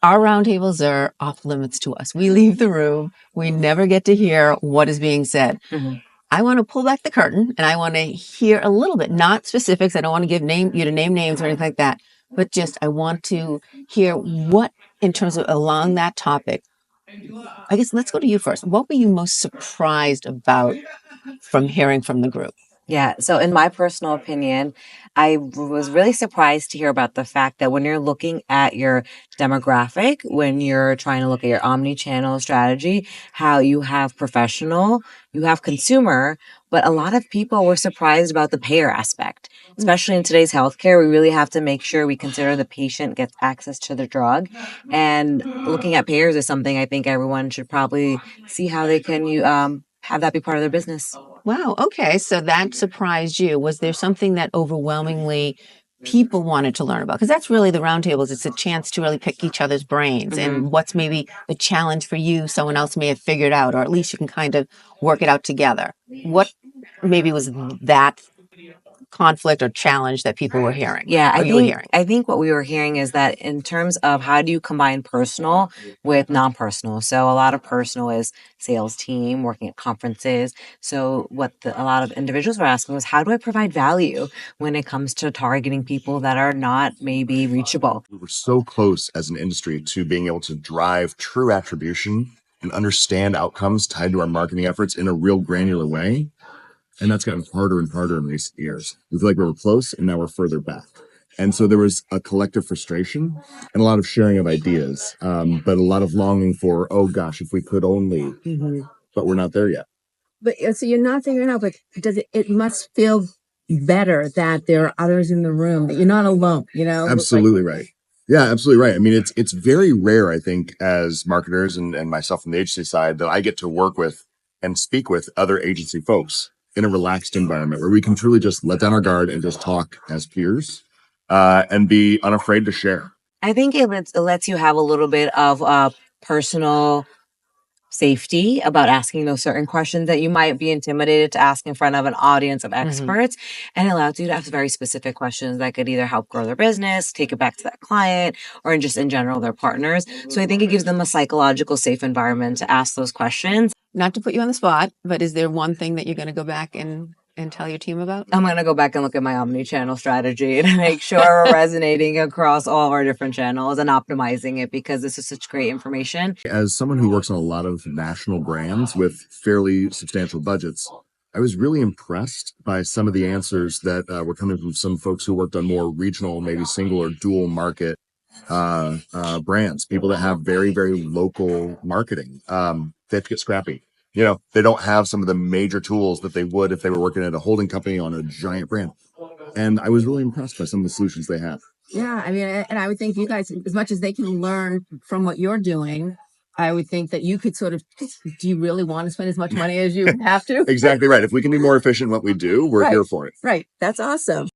Our roundtables are off limits to us. We leave the room. We never get to hear what is being said. I want to pull back the curtain and I want to hear a little bit, not specifics. I don't want to give you to name names or anything like that, but just I want to hear what, in terms of along that topic. I guess let's go to you first. What were you most surprised about from hearing from the group? Yeah. So, in my personal opinion, I was really surprised to hear about the fact that when you're looking at your demographic, when you're trying to look at your omni-channel strategy, how you have professional, you have consumer, but a lot of people were surprised about the payer aspect. Especially in today's healthcare, we really have to make sure we consider the patient gets access to the drug. And looking at payers is something I think everyone should probably see how they can have that be part of their business. Wow. Okay. So that surprised you. Was there something that overwhelmingly people wanted to learn about? Because that's really the roundtables. It's a chance to really pick each other's brains and what's maybe the challenge for you, someone else may have figured out, or at least you can kind of work it out together. What maybe was that conflict or challenge that people were hearing? Yeah, or you were hearing? I think what we were hearing is that in terms of how do you combine personal with non-personal. So a lot of personal is sales team working at conferences. So what a lot of individuals were asking was, how do I provide value when it comes to targeting people that are not maybe reachable? We were so close as an industry to being able to drive true attribution and understand outcomes tied to our marketing efforts in a real granular way. And that's gotten harder and harder in recent years. We feel like we were close and now we're further back. And so there was a collective frustration and a lot of sharing of ideas, but a lot of longing for, oh gosh, if we could only, but we're not there yet. But so you're not figuring out, but it must feel better that there are others in the room, that you're not alone, Absolutely right. Yeah, absolutely right. I mean, it's very rare, I think, as marketers and myself from the agency side, that I get to work with and speak with other agency folks in a relaxed environment where we can truly just let down our guard and just talk as peers and be unafraid to share. I think it lets you have a little bit of personal safety about asking those certain questions that you might be intimidated to ask in front of an audience of experts. And it allows you to ask very specific questions that could either help grow their business, take it back to that client, or just in general, their partners. So I think it gives them a psychological safe environment to ask those questions. Not to put you on the spot, but is there one thing that you're going to go back and tell your team about? I'm going to go back and look at my omni-channel strategy to make sure we're resonating across all of our different channels and optimizing it, because this is such great information. As someone who works on a lot of national brands with fairly substantial budgets, I was really impressed by some of the answers that were coming from some folks who worked on more regional, maybe single or dual market brands, people that have very, very local marketing. They have to get scrappy. They don't have some of the major tools that they would if they were working at a holding company on a giant brand. And I was really impressed by some of the solutions they have. Yeah, I mean, and I would think you guys, as much as they can learn from what you're doing, I would think that you could sort of, do you really want to spend as much money as you have to? Exactly right. If we can be more efficient in what we do, we're here for it. Right. That's awesome.